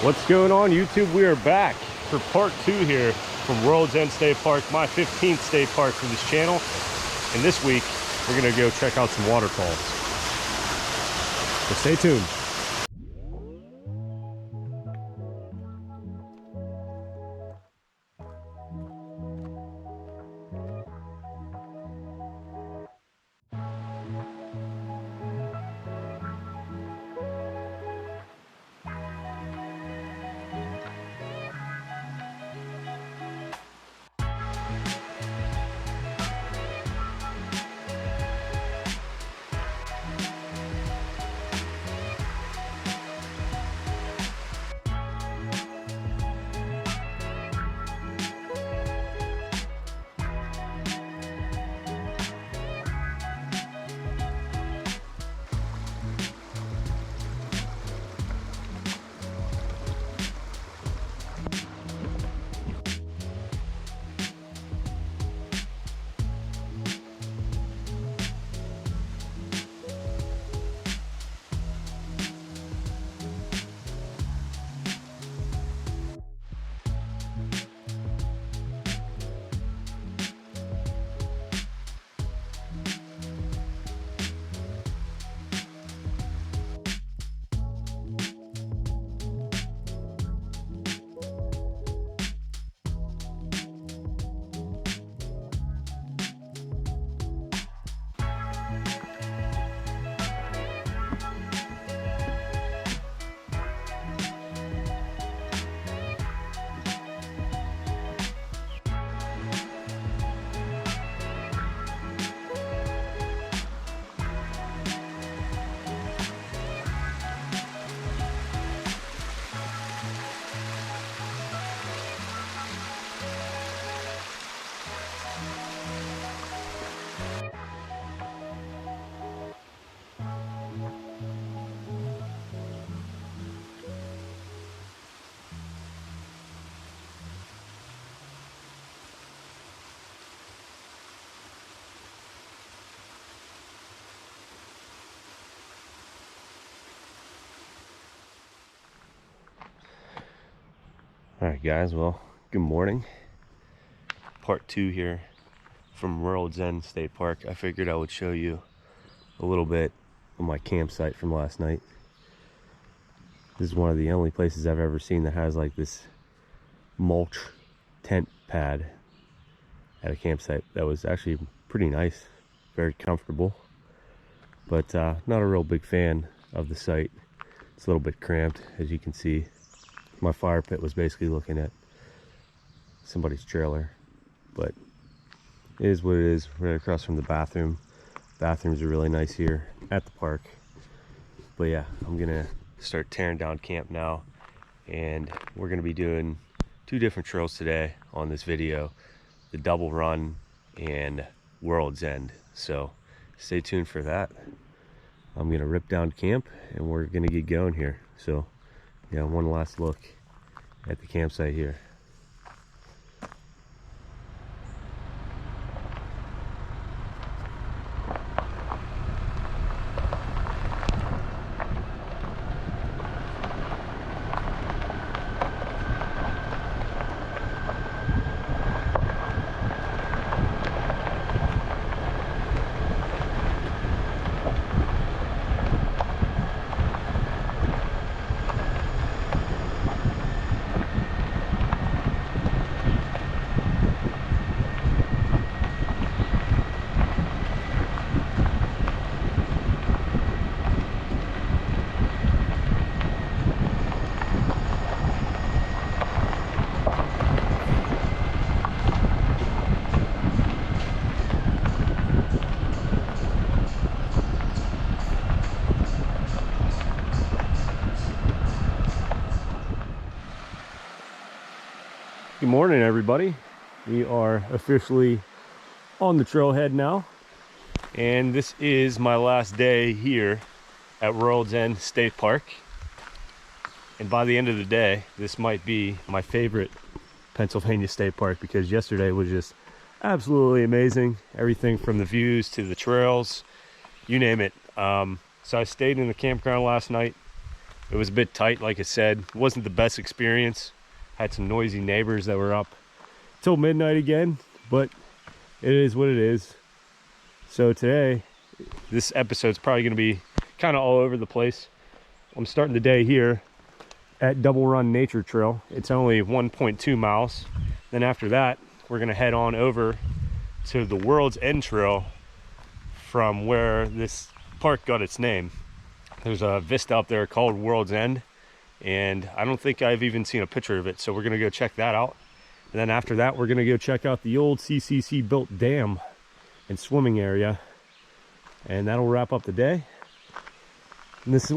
What's going on, YouTube? We are back for part 2 here from World's End State Park, my 15th state park for this channel. And this week we're gonna go check out some waterfalls, so stay tuned. All right, guys, well, good morning. Part 2 here from World's End State Park. I figured I would show you a little bit of my campsite from last night. This is one of the only places I've ever seen that has like this mulch tent pad at a campsite. That was actually pretty nice, very comfortable, but not a real big fan of the site. It's a little bit cramped, as you can see. My fire pit was basically looking at somebody's trailer, but it is what it is. Right across from the bathroom. Bathrooms are really nice here at the park. But yeah, I'm gonna start tearing down camp now, and we're gonna be doing 2 different trails today on this video: the double run and World's End. So stay tuned for that. I'm gonna rip down camp and we're gonna get going here. So yeah, one last look at the campsite here. Good morning, everybody. We are officially on the trailhead now, and this is my last day here at World's End State Park. And by the end of the day, this might be my favorite Pennsylvania State Park, because yesterday was just absolutely amazing. Everything from the views to the trails, you name it. So I stayed in the campground last night, It was a bit tight, like I said. It wasn't the best experience. Had some noisy neighbors that were up till midnight again, but it is what it is. So today, this episode's probably going to be kind of all over the place. I'm starting the day here at Double Run Nature Trail. It's only 1.2 miles. Then after that, we're going to head on over to the World's End Trail from where this park got its name. There's a vista up there called World's End, and I don't think I've even seen a picture of it, so we're going to go check that out. And then after that, we're going to go check out the old CCC built dam and swimming area, and that'll wrap up the day. And this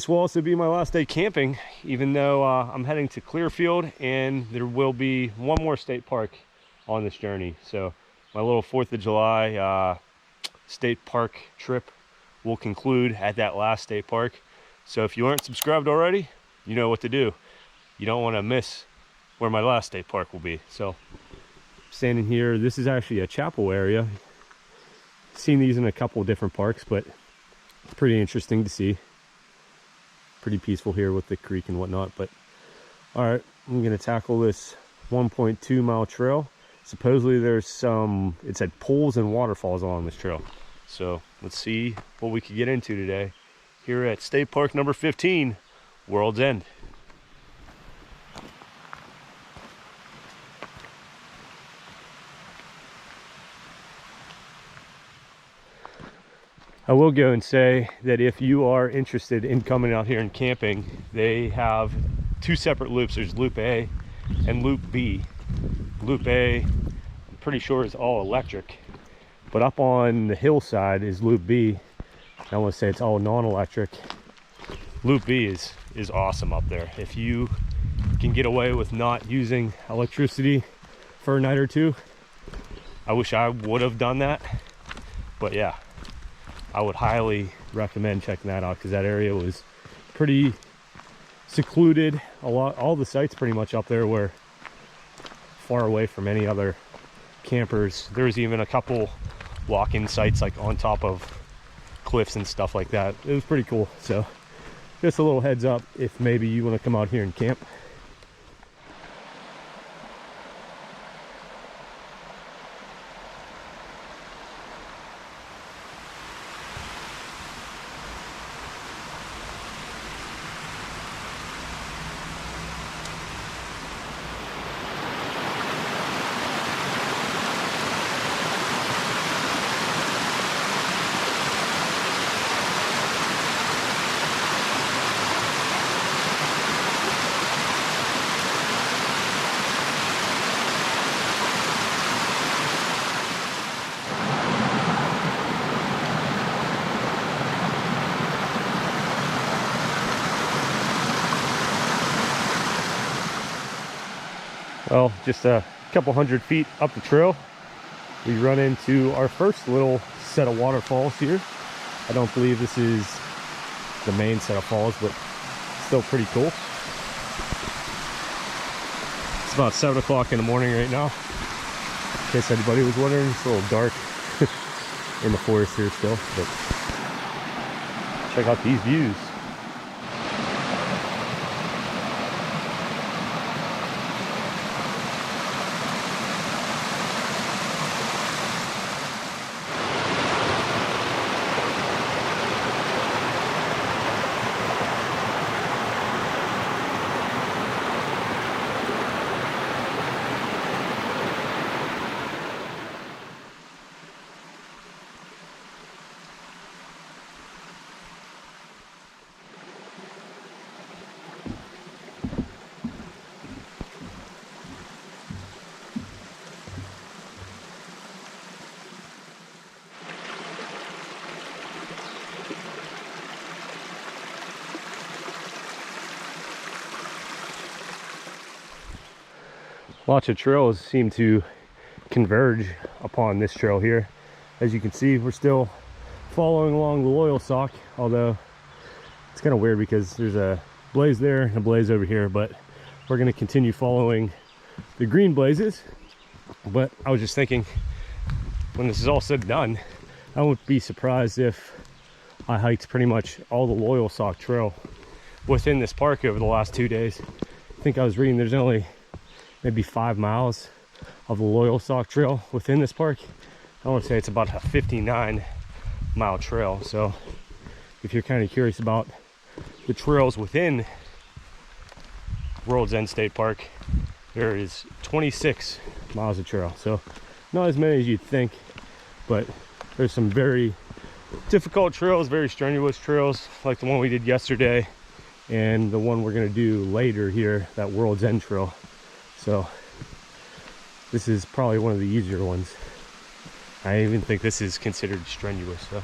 will also be my last day camping, even though I'm heading to Clearfield, and there will be one more state park on this journey. So my little 4th of July state park trip will conclude at that last state park. So if you aren't subscribed already, you know what to do. You don't want to miss where my last state park will be. So standing here, this is actually a chapel area. Seen these in a couple of different parks, but it's pretty interesting to see. Pretty peaceful here with the creek and whatnot. But all right, I'm gonna tackle this 1.2 mile trail. Supposedly there's some, it said pools and waterfalls along this trail. So let's see what we can get into today here at State Park number 15, World's End. I will go and say that if you are interested in coming out here and camping, they have two separate loops. There's Loop A and Loop B. Loop A, I'm pretty sure, is all electric, but up on the hillside is Loop B. I want to say it's all non-electric. Loop B is awesome up there. If you can get away with not using electricity for a night or two, I wish I would have done that, but yeah, I would highly recommend checking that out, because that area was pretty secluded. All the sites pretty much up there were far away from any other campers. There was even a couple walk-in sites like on top of cliffs and stuff like that. It was pretty cool. So just a little heads up if maybe you want to come out here and camp. Well, just a couple hundred feet up the trail, we run into our first little set of waterfalls here. I don't believe this is the main set of falls, but still pretty cool. It's about 7 o'clock in the morning right now. In case anybody was wondering, it's a little dark in the forest here still, but check out these views. Lots of trails seem to converge upon this trail here. As you can see, we're still following along the Loyal Sock, although it's kind of weird because there's a blaze there and a blaze over here, but we're going to continue following the green blazes. But I was just thinking, when this is all said and done, I wouldn't be surprised if I hiked pretty much all the Loyal Sock trail within this park over the last 2 days. I think I was reading there's only maybe 5 miles of the Loyal Sock Trail within this park. I want to say it's about a 59-mile trail. So if you're kind of curious about the trails within World's End State Park, there is 26 miles of trail. So not as many as you'd think, but there's some very difficult trails, very strenuous trails, like the one we did yesterday and the one we're going to do later here, that World's End Trail. So this is probably one of the easier ones. I even think this is considered strenuous. So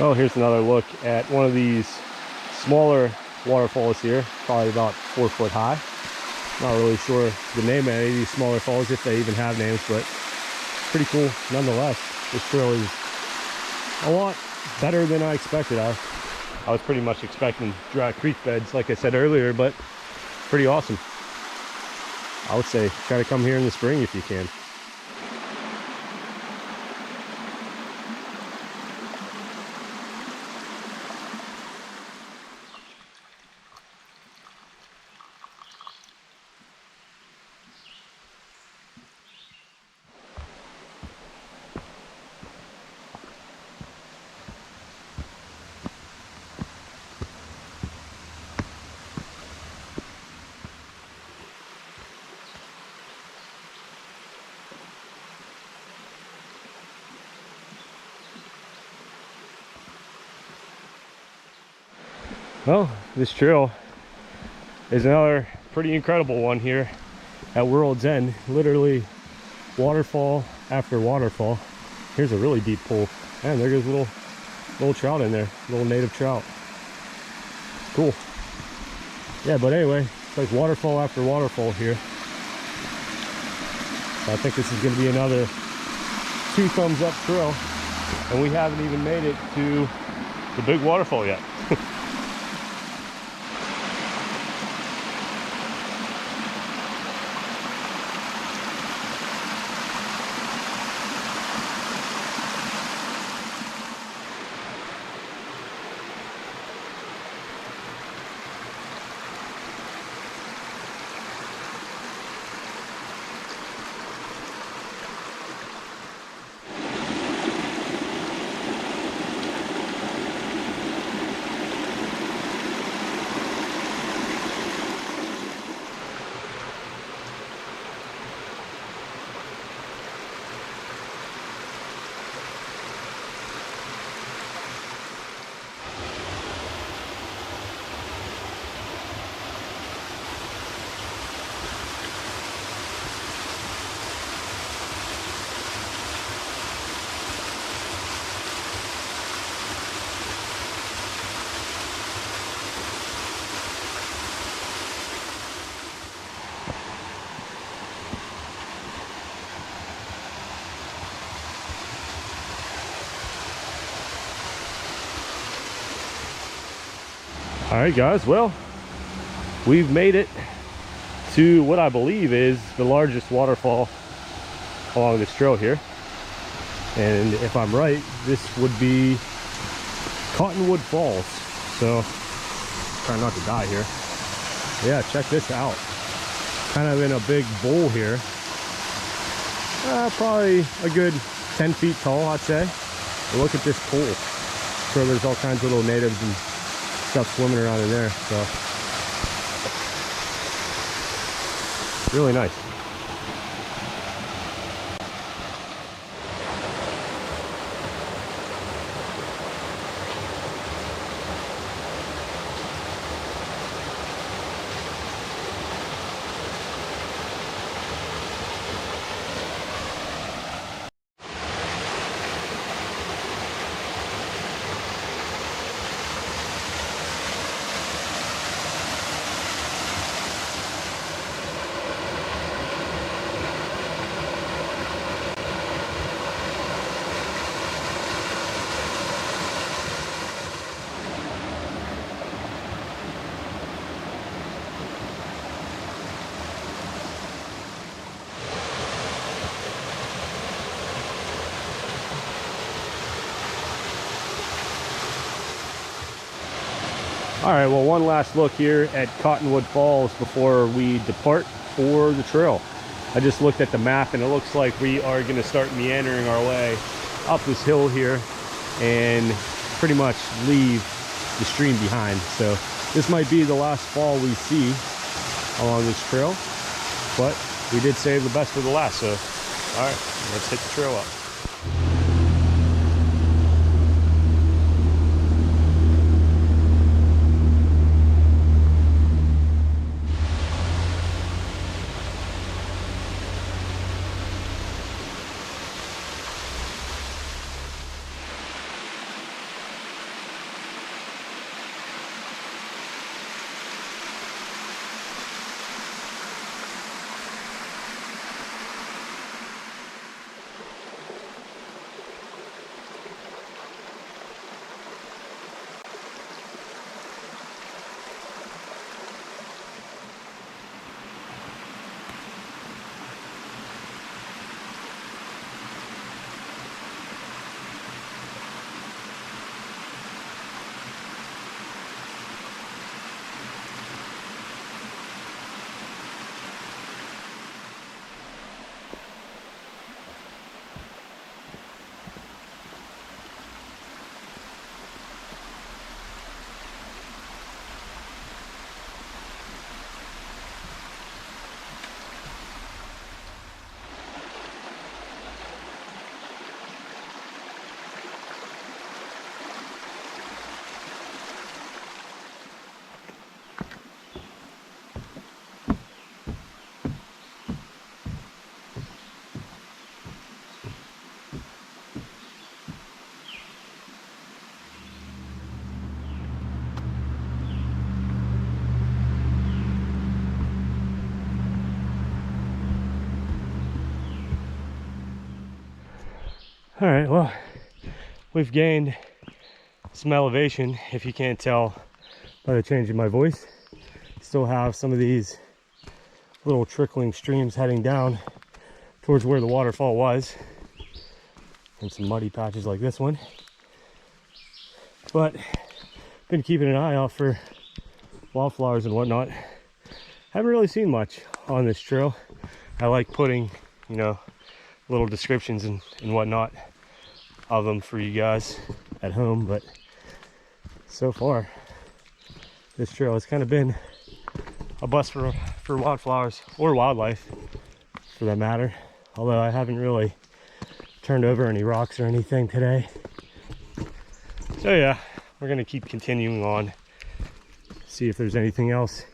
oh, here's another look at one of these smaller waterfalls here, probably about 4 foot high. Not really sure the name of any of these smaller falls, if they even have names, but pretty cool nonetheless. This trail is a lot better than I expected. I was pretty much expecting dry creek beds, like I said earlier, but pretty awesome. I would say try to come here in the spring if you can. Well, this trail is another pretty incredible one here at World's End. Literally waterfall after waterfall. Here's a really deep pool. Man, there goes a little trout in there, little native trout. Cool. Yeah, but anyway, it's like waterfall after waterfall here. So I think this is going to be another 2 thumbs up trail, and we haven't even made it to the big waterfall yet. All right, guys, well, we've made it to what I believe is the largest waterfall along this trail here. And if I'm right, this would be Cottonwood Falls. So Try not to die here. Yeah, check this out. Kind of in a big bowl here. Probably a good 10 feet tall, I'd say. But look at this pool. So there's all kinds of little natives and stuff swimming around in there. So really nice. All right, well, one last look here at Cottonwood Falls before we depart for the trail. I just looked at the map and it looks like we are going to start meandering our way up this hill here and pretty much leave the stream behind. So this might be the last fall we see along this trail, but we did save the best for the last. So all right, let's hit the trail up. All right, well, we've gained some elevation, if you can't tell by the change in my voice. Still have some of these little trickling streams heading down towards where the waterfall was, and some muddy patches like this one. But been keeping an eye out for wildflowers and whatnot. Haven't really seen much on this trail. I like putting, you know, little descriptions and whatnot of them for you guys at home, but so far this trail has kind of been a bust for wildflowers, or wildlife for that matter, although I haven't really turned over any rocks or anything today. So yeah, we're gonna keep continuing on, see if there's anything else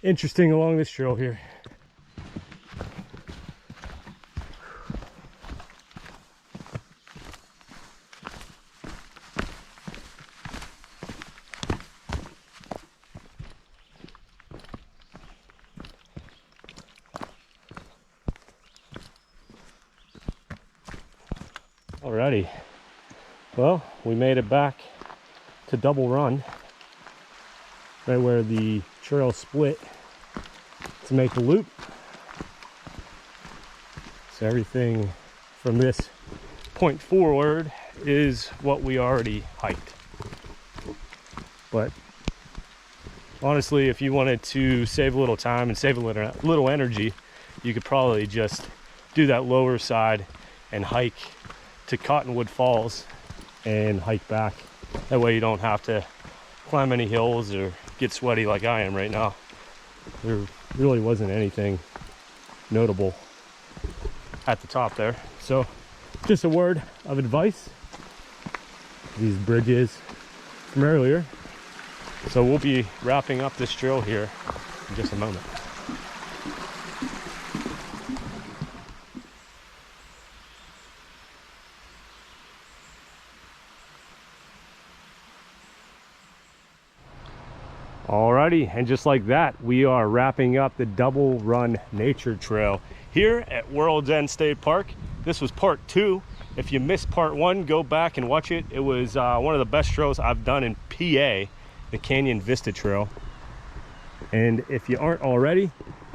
interesting along this trail here. Alrighty, well, we made it back to Double Run, right where the trail split to make the loop. So everything from this point forward is what we already hiked, but honestly, if you wanted to save a little time and save a little energy, you could probably just do that lower side and hike to Cottonwood Falls and hike back. That way you don't have to climb any hills or get sweaty like I am right now. There really wasn't anything notable at the top there. So just a word of advice, these bridges from earlier. So we'll be wrapping up this trail here in just a moment. Alrighty, and just like that, we are wrapping up the Double Run Nature Trail here at World's End State Park. This was part 2. If you missed part 1, go back and watch it. It was one of the best trails I've done in PA, the Canyon Vista Trail. And if you aren't already,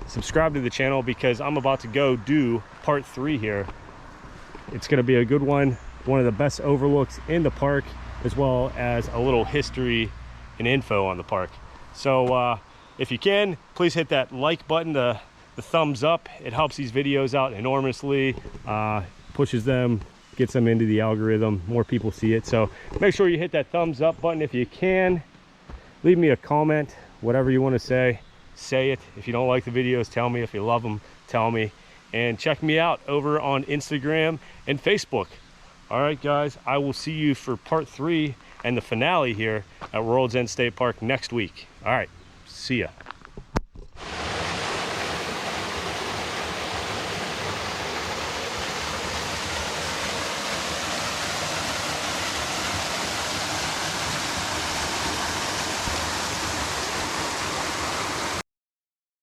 subscribe to the channel because I'm about to go do part 3 here. It's going to be a good one of the best overlooks in the park, as well as a little history and info on the park. So if you can, please hit that like button, the thumbs up. It helps these videos out enormously, pushes them, gets them into the algorithm, more people see it. So make sure you hit that thumbs up button if you can. Leave me a comment, whatever you want to say it. If you don't like the videos, tell me. If you love them, tell me. And check me out over on Instagram and Facebook. All right, guys, I will see you for part 3 and the finale here at World's End State Park next week. All right, see ya.